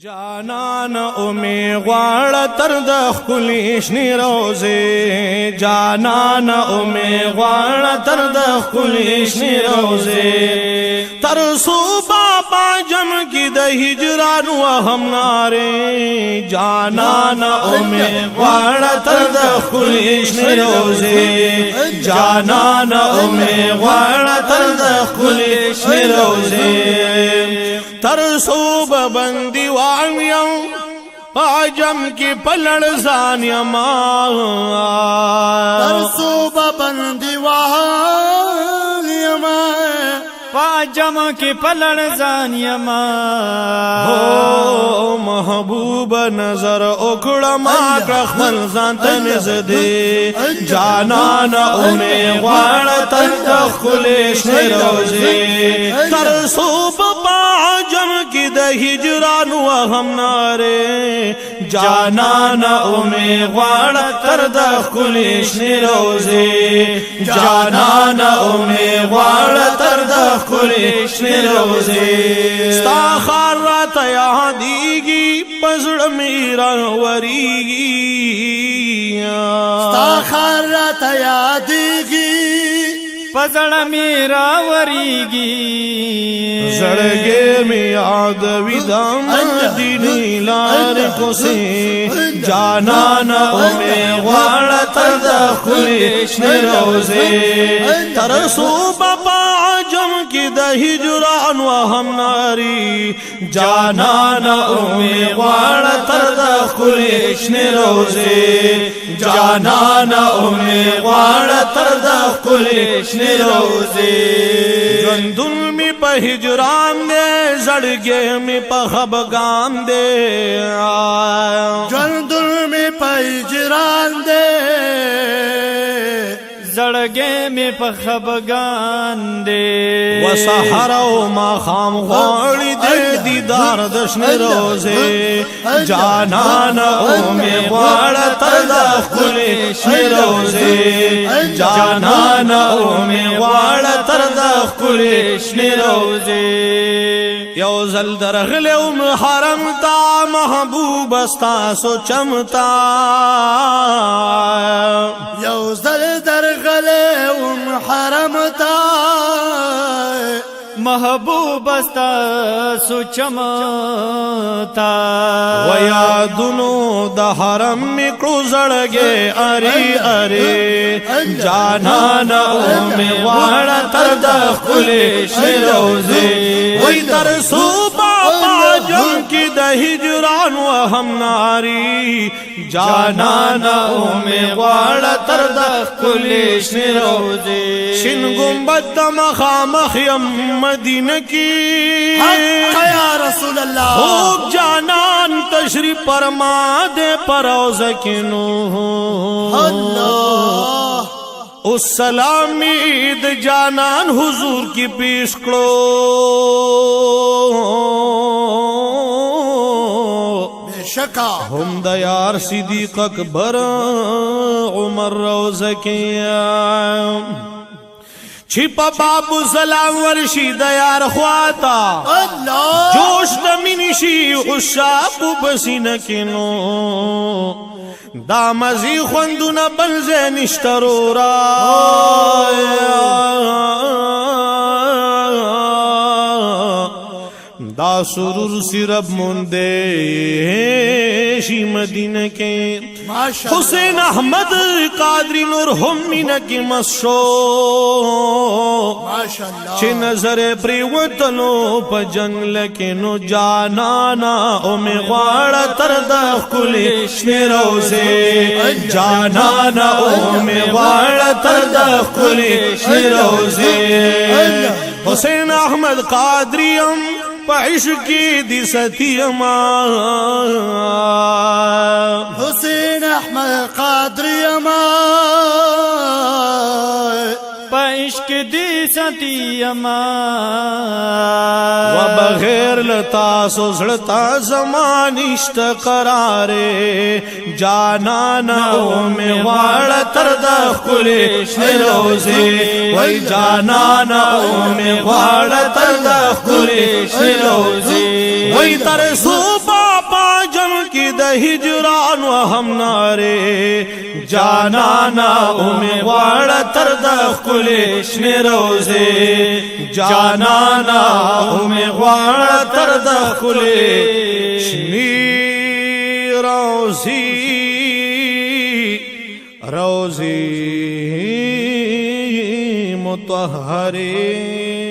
جانان امی غواړه تر د ښکلې شنې روضې جانان امی غواړه تر د ښکلې شنې روضې تر څو بابا جم کې د هجران وهم نارې جانان امی غواړه تر د ښکلې شنې روضې جانان امی غواړه تر د ښکلې شنې روضې تر صوب بندی وان یم پاجم کی پلڑ زان یما تر صوب بندی وان یما پاجم کی پلڑ زان یما ہو محبوب نظر اکڑا ما کرخمل زانتا نزدے جانان امی غوار تر دخلیش نروزے تر صوب جم کی د هجران وهم نارے جانان امی غواړه تر د ښکلې شنې روضې جانان امی غواړه تر د ښکلې شنې روضې ستا ښار راته یادېږي په زړه مې راوریږي ستا ښار راته یادېږي پزړه می راوریږي زړګې می یادوي د مدینې لارې کوڅې جانان امی غواړه تر د ښکلې شنې روضې تر څو به په عجم کې د هجران وهم ناري جانان امی غواړه تر د ښکلې شنې روضې جانان امی غواړه تر د ښکلې شنې روضې ژوندون می په هجران دے زړګې می په خفګان دے ژوندون می په هجران دے زړګې می په خفګان دے و سحر او ماښام غواړي د دیدار د شنې روضې جانان امی غواړه تر د ښکلې شنې روضې جانان امی غواړه تر د ښکلې شنې روضې یو ځل درغلی وم حرم ته محبوب ستاسو چمتا یو ځل درغلی وم حرم ته محبوب ستاسو چمتا و یادونو د حرم می کړو زړګې اری اری جانان امی غواړه تر د ښکلې شنې روضې وای تر څو بابا جم کې د هجران وهم ناري جانان امی غواړه تر د ښکلې شنې روضې شین ګمبد د مخامخ یم مدینه کی یا رسول اللہ خوب جانان تشریف فرما دے پروزہ کی نو اللہ اس سلامی د جانان حضور کی پیش کرو بے شکا ہم دا یار صدیق اکبر عمر روزہ کی چھپا بابو سلام ورشی دیار خواتا اللہ جوش دمینی شی عشاق بسینہ کنو دا مزی خوندونا بنزے نشترورا دا سرور سرب مندے شی مدینہ کے حسین احمد قادری نور ہمینہ کی مسشو چھ نظر پریوتنو پا جنگ لکنو جانانا امی غواړه تر د ښکلې شنې روضې جانانا امی غواړه تر د ښکلې شنې روضې حسین احمد قادری ام پا عشقی دی ستیما حسین احمد قادری اما په عشق دی ستی اما و بغیر لتا سوزړتا زمانشت قرارې جانانا امی غواړه تر د ښکلې شنې روضې وای جانانا امی غواړه تر د ښکلې شنې روضې وای تر صوبه کی د هجران و هم ناره جانانا امید غواړه تر د ښکلې شنې روضې جانانا امید غواړه تر د ښکلې شنې روضې مطهرې